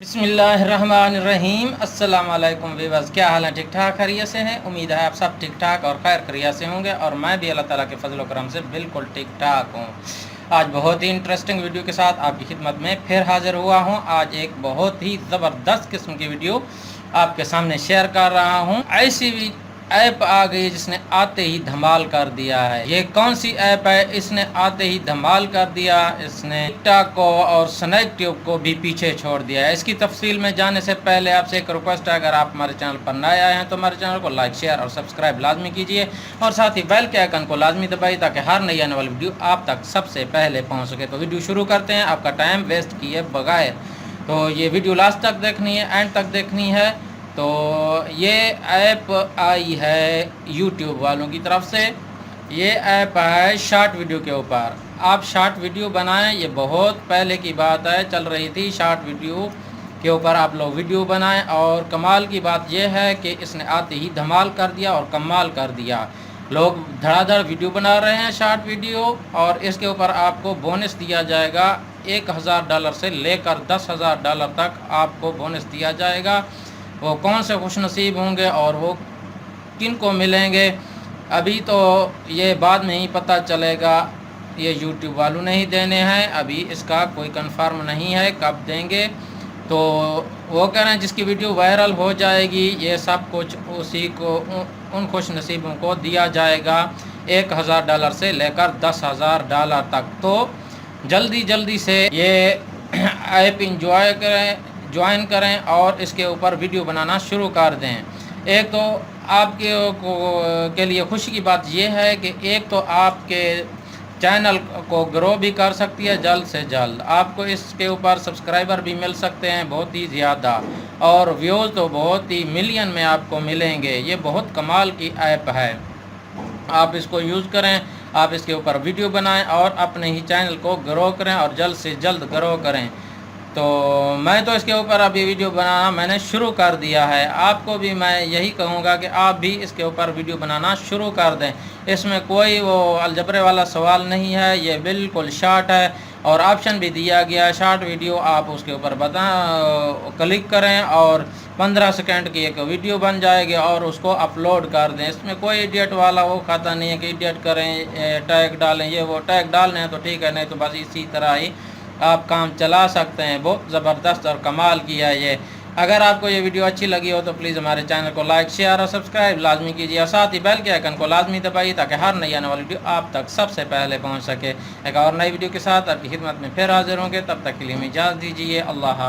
बिस्मिल्लाहिर्रहमानिर्रहीम। अस्सलाम वालेकुम वीवर्स, क्या हाल है? ठीक ठाक खैरियत से हैं? उम्मीद है आप सब ठीक ठाक और खैर खैरियत से होंगे और मैं भी अल्लाह ताला के फजल व करम से बिल्कुल ठीक ठाक हूँ। आज बहुत ही इंटरेस्टिंग वीडियो के साथ आपकी खिदमत में फिर हाज़िर हुआ हूँ। आज एक बहुत ही ज़बरदस्त किस्म की वीडियो आपके सामने शेयर कर रहा हूँ। ऐसी ऐप आ गई जिसने आते ही धमाल कर दिया है। ये कौन सी ऐप है? इसने आते ही धमाल कर दिया। इसने टिकटॉक को और स्नैक ट्यूब को भी पीछे छोड़ दिया है। इसकी तफसील में जाने से पहले आपसे एक रिक्वेस्ट है, अगर आप हमारे चैनल पर नए आए हैं तो हमारे चैनल को लाइक शेयर और सब्सक्राइब लाजमी कीजिए और साथ ही बेल के आइकन को लाजमी दबाइए ताकि हर नई आने वाली वीडियो आप तक सबसे पहले पहुँच सके। तो वीडियो शुरू करते हैं आपका टाइम वेस्ट किए बगैर। तो ये वीडियो लास्ट तक देखनी है, एंड तक देखनी है। तो ये ऐप आई है यूट्यूब वालों की तरफ से। ये ऐप है शॉर्ट वीडियो के ऊपर। आप शॉर्ट वीडियो बनाएं, ये बहुत पहले की बात है, चल रही थी शॉर्ट वीडियो के ऊपर आप लोग वीडियो बनाएं। और कमाल की बात यह है कि इसने आते ही धमाल कर दिया और कमाल कर दिया। लोग धड़ाधड़ वीडियो बना रहे हैं शॉर्ट वीडियो, और इसके ऊपर आपको बोनस दिया जाएगा। $1000 से लेकर $10,000 तक आपको बोनस दिया जाएगा। वो कौन से खुश नसीब होंगे और वो किन को मिलेंगे, अभी तो ये बाद में ही पता चलेगा। ये यूट्यूब वालों ने ही देने हैं, अभी इसका कोई कंफर्म नहीं है कब देंगे। तो वो कह रहे हैं जिसकी वीडियो वायरल हो जाएगी ये सब कुछ उसी को उन खुश नसीबों को दिया जाएगा, $1000 से लेकर $10,000 तक। तो जल्दी से ये ऐप इंजॉय करें, ज्वाइन करें और इसके ऊपर वीडियो बनाना शुरू कर दें। एक तो आपके के लिए खुशी की बात यह है कि एक तो आपके चैनल को ग्रो भी कर सकती है जल्द से जल्द। आपको इसके ऊपर सब्सक्राइबर भी मिल सकते हैं बहुत ही ज़्यादा, और व्यूज़ तो बहुत ही मिलियन में आपको मिलेंगे। ये बहुत कमाल की ऐप है, आप इसको यूज़ करें, आप इसके ऊपर वीडियो बनाएं और अपने ही चैनल को ग्रो करें और जल्द से जल्द ग्रो करें। तो मैं तो इसके ऊपर अभी वीडियो बनाना मैंने शुरू कर दिया है। आपको भी मैं यही कहूँगा कि आप भी इसके ऊपर वीडियो बनाना शुरू कर दें। इसमें कोई वो अलजबरे वाला सवाल नहीं है, ये बिल्कुल शॉर्ट है और ऑप्शन भी दिया गया है शॉर्ट वीडियो। आप उसके ऊपर क्लिक करें और 15 सेकंड की एक वीडियो बन जाएगी और उसको अपलोड कर दें। इसमें कोई इडियट वाला वो खाता नहीं है कि इडियट करें, टैग डालें, ये वो टैग डालने हैं तो ठीक है, नहीं तो बस इसी तरह ही आप काम चला सकते हैं। बहुत ज़बरदस्त और कमाल किया ये। अगर आपको ये वीडियो अच्छी लगी हो तो प्लीज़ हमारे चैनल को लाइक शेयर और सब्सक्राइब लाजमी कीजिए और साथ ही बेल के आइकन को लाजमी दबाइए ताकि हर नई आने वाली वीडियो आप तक सबसे पहले पहुंच सके। एक और नई वीडियो के साथ आपकी खिदमत में फिर हाजिर होंगे, तब तक के लिए हमें इजाज़त दीजिए। अल्लाह।